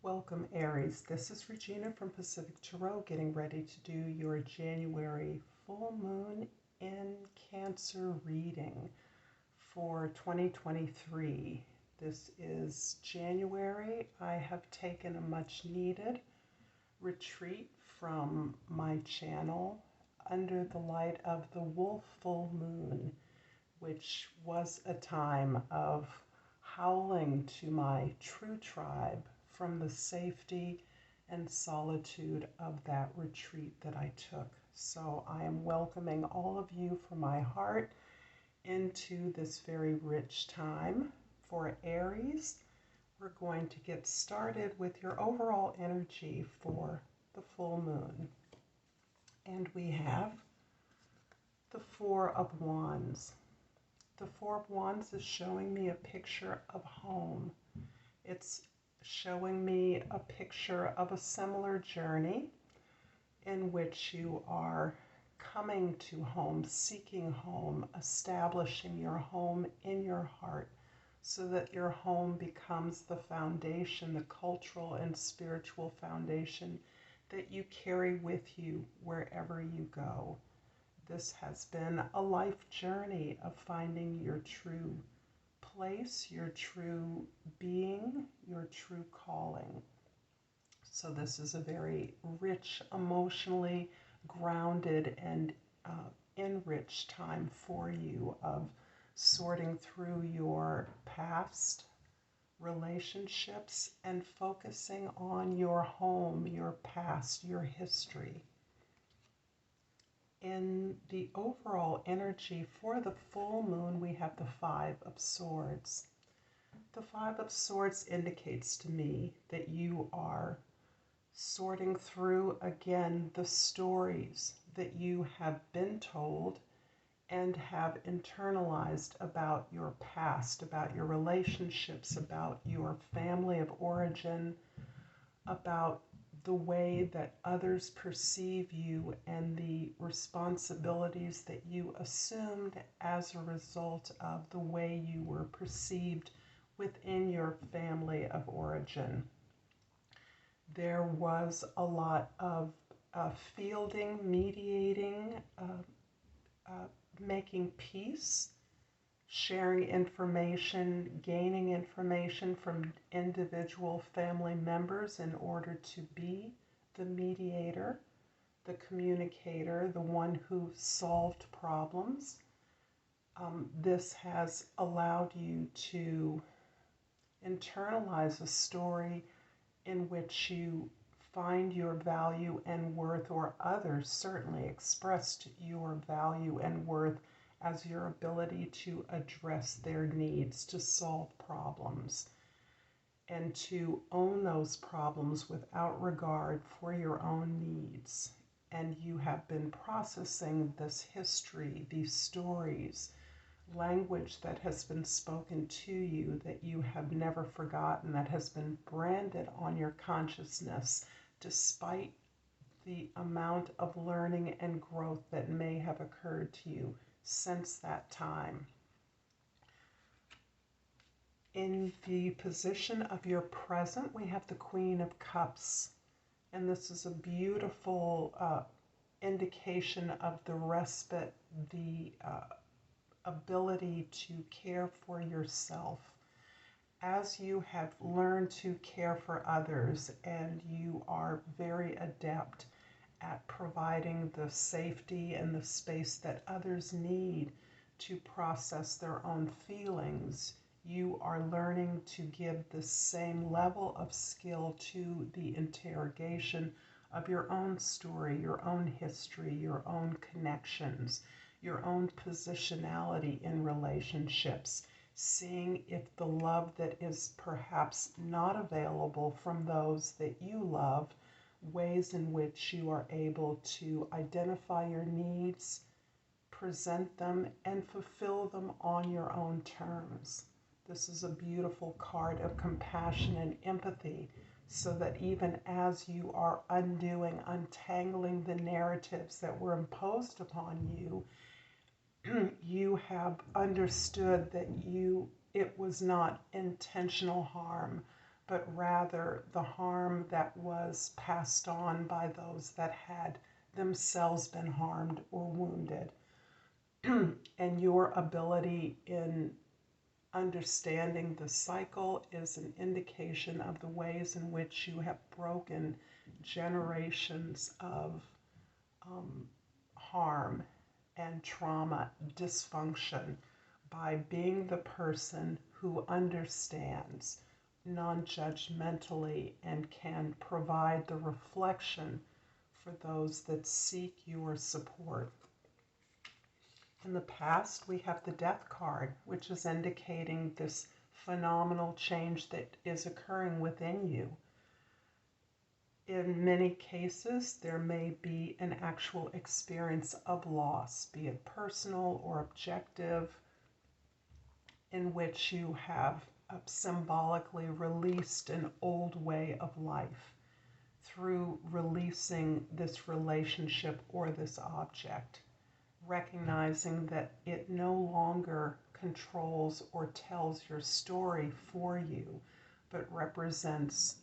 Welcome, Aries. This is Regina from Pacific Tarot getting ready to do your January full moon in Cancer reading for 2023. This is January. I have taken a much needed retreat from my channel under the light of the wolf full moon, which was a time of howling to my true tribe from the safety and solitude of that retreat that I took. So I am welcoming all of you from my heart into this very rich time. For Aries, we're going to get started with your overall energy for the full moon. And we have the Four of Wands. The Four of Wands is showing me a picture of home. It's showing me a picture of a similar journey in which you are coming to home, seeking home, establishing your home in your heart so that your home becomes the foundation, the cultural and spiritual foundation that you carry with you wherever you go. This has been a life journey of finding your true place, your true being, your true calling. So this is a very rich, emotionally grounded and enriched time for you of sorting through your past relationships and focusing on your home, your past, your history. In the overall energy for the full moon, we have the Five of Swords. The Five of Swords indicates to me that you are sorting through again the stories that you have been told and have internalized about your past, about your relationships, about your family of origin, about the way that others perceive you and the responsibilities that you assumed as a result of the way you were perceived within your family of origin. There was a lot of fielding, mediating, making peace, sharing information, gaining information from individual family members in order to be the mediator, the communicator, the one who solved problems. This has allowed you to internalize a story in which you find your value and worth, or others certainly expressed your value and worth as your ability to address their needs, to solve problems, and to own those problems without regard for your own needs. And you have been processing this history, these stories, language that has been spoken to you that you have never forgotten, that has been branded on your consciousness despite the amount of learning and growth that may have occurred to you since that time. In the position of your present, we have the Queen of Cups, and this is a beautiful indication of the respite, the ability to care for yourself. As you have learned to care for others and you are very adept at providing the safety and the space that others need to process their own feelings, you are learning to give the same level of skill to the interrogation of your own story, your own history, your own connections, your own positionality in relationships, seeing if the love that is perhaps not available from those that you love, ways in which you are able to identify your needs, present them, and fulfill them on your own terms. This is a beautiful card of compassion and empathy, so that even as you are untangling the narratives that were imposed upon you, you have understood that it was not intentional harm, but rather the harm that was passed on by those that had themselves been harmed or wounded. And your ability in understanding the cycle is an indication of the ways in which you have broken generations of harm and trauma, dysfunction, by being the person who understands non-judgmentally and can provide the reflection for those that seek your support. In the past, we have the death card, which is indicating this phenomenal change that is occurring within you. In many cases, there may be an actual experience of loss, be it personal or objective, in which you have symbolically released an old way of life through releasing this relationship or this object, recognizing that it no longer controls or tells your story for you, but represents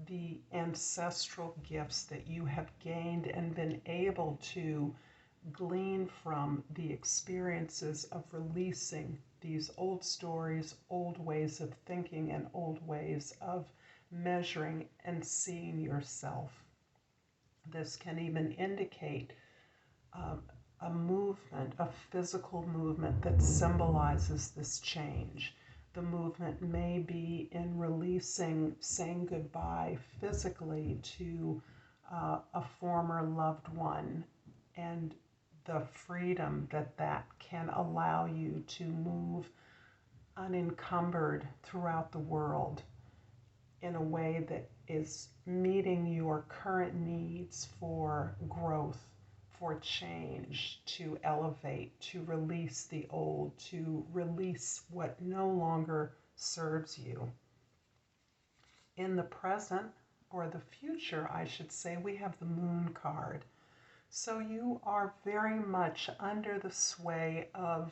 the ancestral gifts that you have gained and been able to glean from the experiences of releasing these old stories, old ways of thinking, and old ways of measuring and seeing yourself. This can even indicate a movement, a physical movement that symbolizes this change. The movement may be in releasing, saying goodbye physically to a former loved one, and the freedom that that can allow you to move unencumbered throughout the world in a way that is meeting your current needs for growth, for change, to elevate, to release the old, to release what no longer serves you. In the present, or the future, I should say, we have the Moon card. So you are very much under the sway of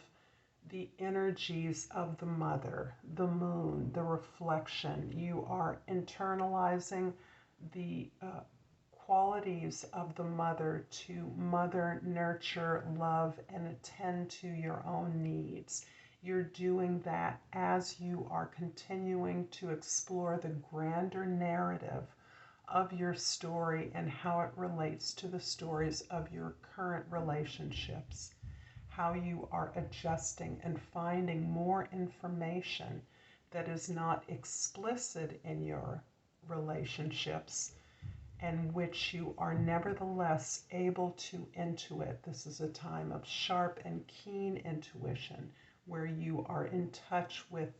the energies of the mother, the moon, the reflection. You are internalizing the qualities of the mother to mother, nurture, love, and attend to your own needs. You're doing that as you are continuing to explore the grander narrative of your story and how it relates to the stories of your current relationships, how you are adjusting and finding more information that is not explicit in your relationships, and which you are nevertheless able to intuit. This is a time of sharp and keen intuition, where you are in touch with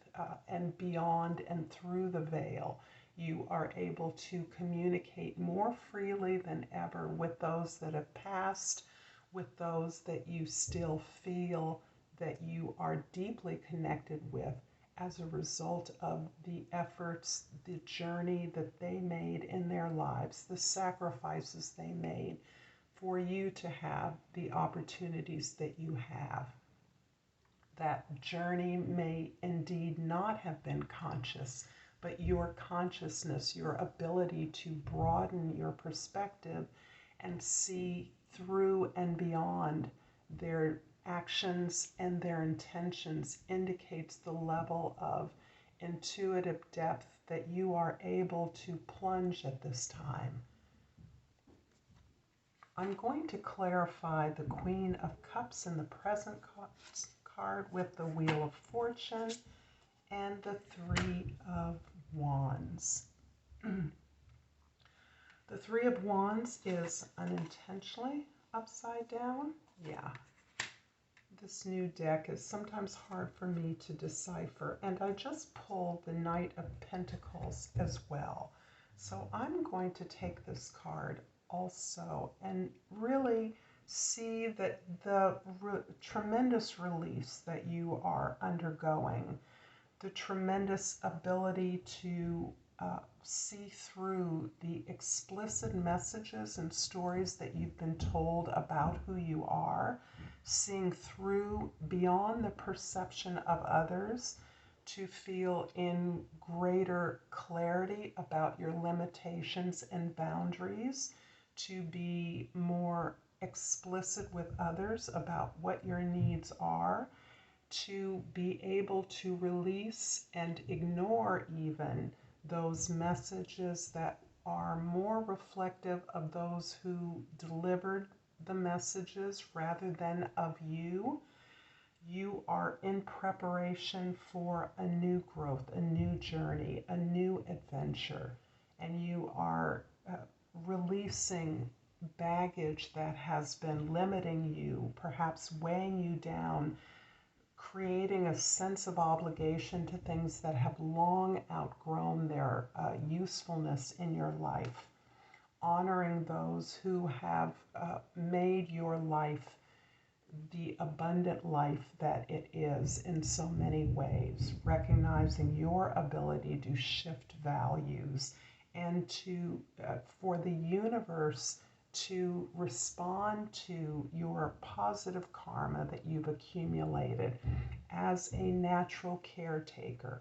and beyond and through the veil. You are able to communicate more freely than ever with those that have passed, with those that you still feel that you are deeply connected with as a result of the efforts, the journey that they made in their lives, the sacrifices they made for you to have the opportunities that you have. That journey may indeed not have been conscious, but your consciousness, your ability to broaden your perspective and see through and beyond their actions and their intentions indicates the level of intuitive depth that you are able to plunge at this time. I'm going to clarify the Queen of Cups in the present card with the Wheel of Fortune and the Three of Wands. The Three of Wands is unintentionally upside down. Yeah. This new deck is sometimes hard for me to decipher, and I just pulled the Knight of Pentacles as well. So I'm going to take this card also and really see that the tremendous release that you are undergoing, the tremendous ability to see through the explicit messages and stories that you've been told about who you are, seeing through beyond the perception of others to feel in greater clarity about your limitations and boundaries, to be more explicit with others about what your needs are, to be able to release and ignore even those messages that are more reflective of those who delivered the messages rather than of you. You are in preparation for a new growth, a new journey, a new adventure, and you are releasing baggage that has been limiting you, perhaps weighing you down, creating a sense of obligation to things that have long outgrown their usefulness in your life. Honoring those who have made your life the abundant life that it is in so many ways, recognizing your ability to shift values and to for the universe to respond to your positive karma that you've accumulated as a natural caretaker.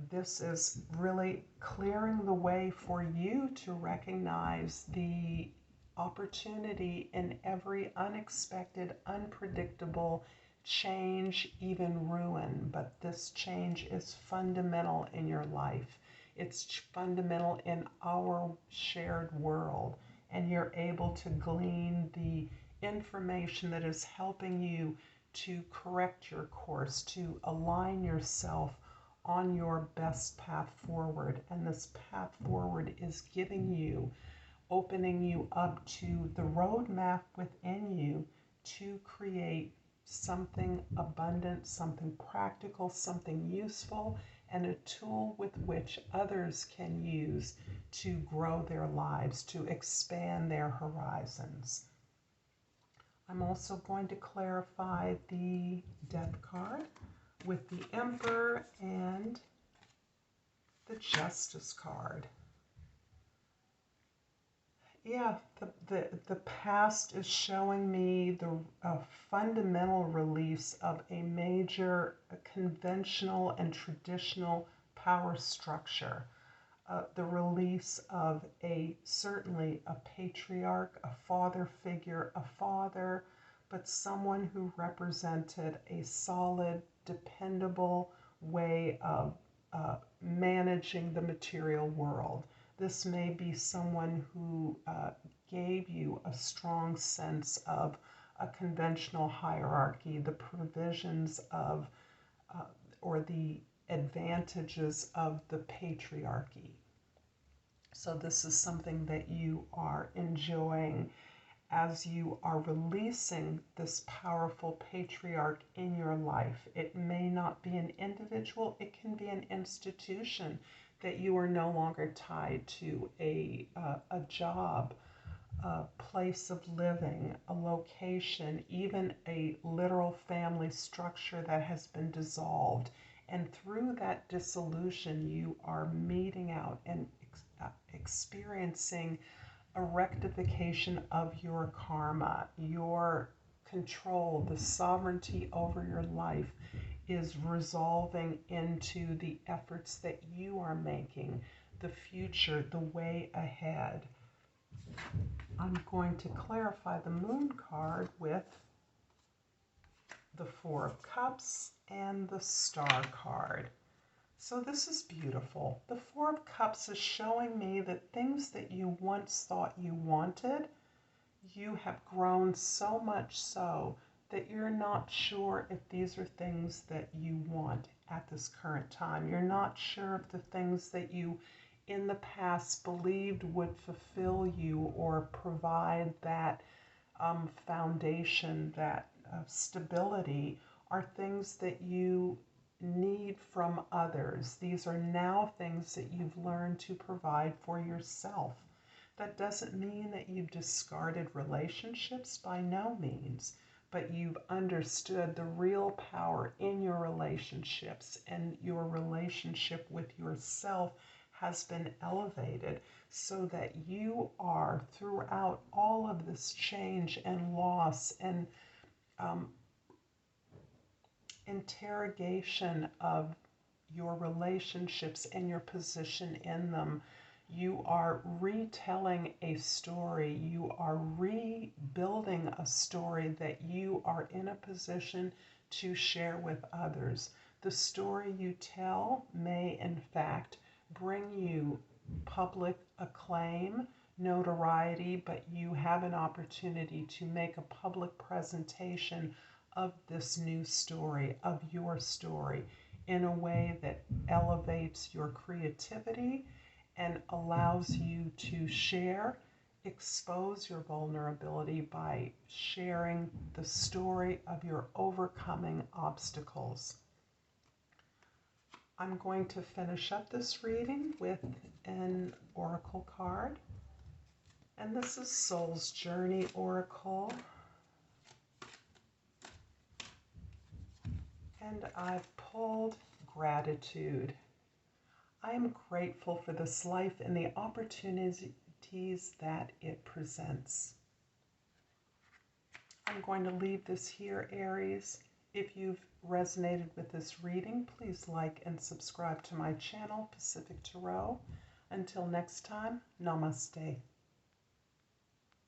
This is really clearing the way for you to recognize the opportunity in every unexpected, unpredictable change, even ruin. But this change is fundamental in your life. It's fundamental in our shared world. And you're able to glean the information that is helping you to correct your course, to align yourself on your best path forward. And this path forward is giving you, opening you up to the roadmap within you to create something abundant, something practical, something useful, and a tool with which others can use to grow their lives, to expand their horizons. I'm also going to clarify the Death card with the Emperor and the Justice card. Yeah, the past is showing me the fundamental release of a major conventional and traditional power structure. The release of certainly a patriarch, a father figure, but someone who represented a solid, dependable way of managing the material world. This may be someone who gave you a strong sense of a conventional hierarchy, the provisions of or the advantages of the patriarchy. So this is something that you are enjoying as you are releasing this powerful patriarch in your life. It may not be an individual, it can be an institution that you are no longer tied to a job, a place of living, a location, even a literal family structure that has been dissolved. And through that dissolution, you are meeting out and experiencing a rectification of your karma, your control, the sovereignty over your life is resolving into the efforts that you are making, the future, the way ahead. I'm going to clarify the Moon card with the Four of Cups and the Star card. So this is beautiful. The Four of Cups is showing me that things that you once thought you wanted, you have grown so much so that you're not sure if these are things that you want at this current time. You're not sure if the things that you in the past believed would fulfill you or provide that foundation, that stability, are things that you need from others. These are now things that you've learned to provide for yourself. That doesn't mean that you've discarded relationships, by no means, but you've understood the real power in your relationships, and your relationship with yourself has been elevated so that you are, throughout all of this change and loss and interrogation of your relationships and your position in them. You are retelling a story. You are rebuilding a story that you are in a position to share with others. The story you tell may, in fact, bring you public acclaim, notoriety, but you have an opportunity to make a public presentation of this new story, of your story, in a way that elevates your creativity and allows you to share, expose your vulnerability by sharing the story of your overcoming obstacles. I'm going to finish up this reading with an oracle card. And this is Soul's Journey Oracle. And I've pulled Gratitude. I am grateful for this life and the opportunities that it presents. I'm going to leave this here, Aries. If you've resonated with this reading, please like and subscribe to my channel, Pacific Tarot. Until next time, Namaste.